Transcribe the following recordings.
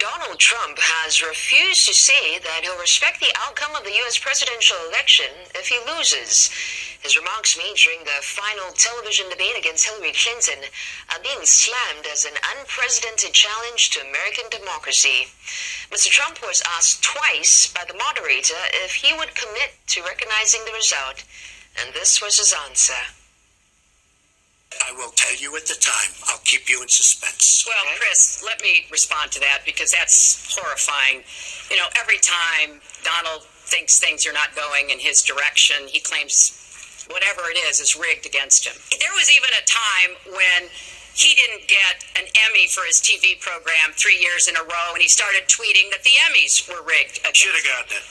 Donald Trump has refused to say that he'll respect the outcome of the U.S. presidential election if he loses. His remarks made during the final television debate against Hillary Clinton are being slammed as an unprecedented challenge to American democracy. Mr. Trump was asked twice by the moderator if he would commit to recognizing the result, and this was his answer. I will tell you at the time. I'll keep you in suspense. Well, Chris, let me respond to that because that's horrifying. You know, every time Donald thinks things are not going in his direction, he claims whatever it is rigged against him. There was even a time when he didn't get an Emmy for his TV program 3 years in a row, and he started tweeting that the Emmys were rigged against him. Should have gotten it.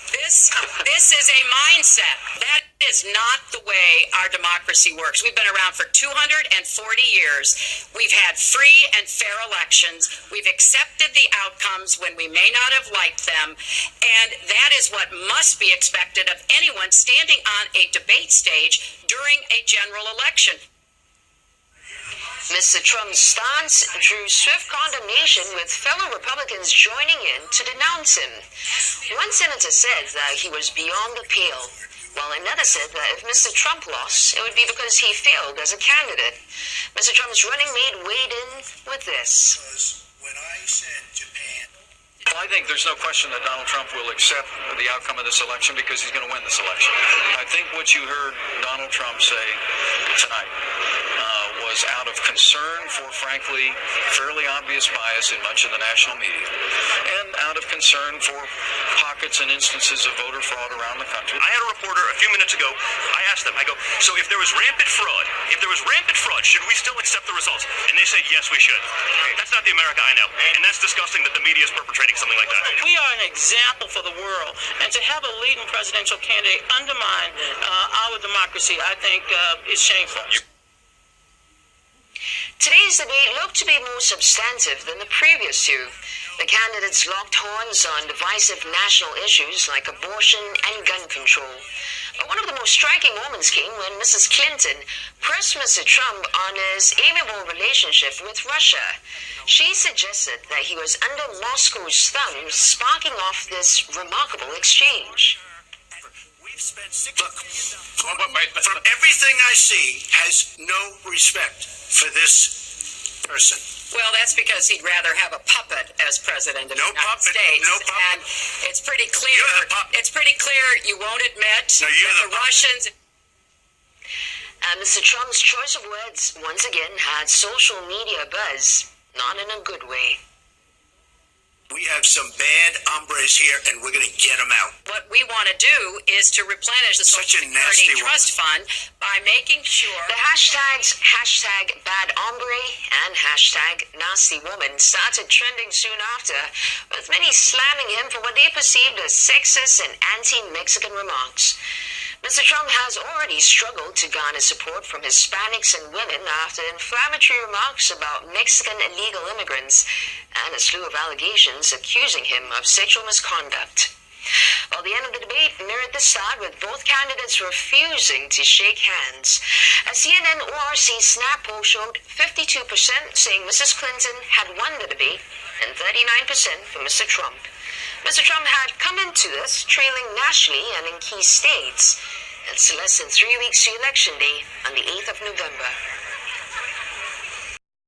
This is a mindset. That is not the way our democracy works. We've been around for 240 years. We've had free and fair elections. We've accepted the outcomes when we may not have liked them, and that is what must be expected of anyone standing on a debate stage during a general election. Mr. Trump's stance drew swift condemnation, with fellow Republicans joining in to denounce him. One senator said that he was beyond the pale, while another said that if Mr. Trump lost, it would be because he failed as a candidate. Mr. Trump's running mate weighed in with this. When I said Japan... Well, I think there's no question that Donald Trump will accept the outcome of this election because he's going to win this election. I think what you heard Donald Trump say tonight was out of concern for, frankly, fairly obvious bias in much of the national media, and out of concern for pockets and instances of voter fraud around the country. I had a reporter a few minutes ago. I asked them, I go, so if there was rampant fraud, should we still accept the results? And they said, yes, we should. That's not the America I know. And that's disgusting that the media is perpetrating something like that. We are an example for the world. And to have a leading presidential candidate undermine our democracy, I think is shameful. Today's debate looked to be more substantive than the previous two. The candidates locked horns on divisive national issues like abortion and gun control. But one of the most striking moments came when Mrs. Clinton pressed Mr. Trump on his amiable relationship with Russia. She suggested that he was under Moscow's thumb, sparking off this remarkable exchange. Look, from everything I see, has no respect for this person. Well, that's because he'd rather have a puppet as president of the United States. No puppet. And it's pretty clear. It's pretty clear you won't admit that the Russians. Mr. Trump's choice of words once again had social media buzz, not in a good way. We have some bad hombres here, and we're going to get them out. What we want to do is to replenish the Social Security Trust Fund by making sure... The hashtags #BadHombre and #NastyWoman started trending soon after, with many slamming him for what they perceived as sexist and anti-Mexican remarks. Mr. Trump has already struggled to garner support from Hispanics and women after inflammatory remarks about Mexican illegal immigrants and a slew of allegations accusing him of sexual misconduct. Well, the end of the debate mirrored the start, with both candidates refusing to shake hands. A CNN ORC Snap poll showed 52% saying Mrs. Clinton had won the debate and 39% for Mr. Trump. Mr. Trump had come into this trailing nationally and in key states. It's less than 3 weeks to Election Day on the 8th of November.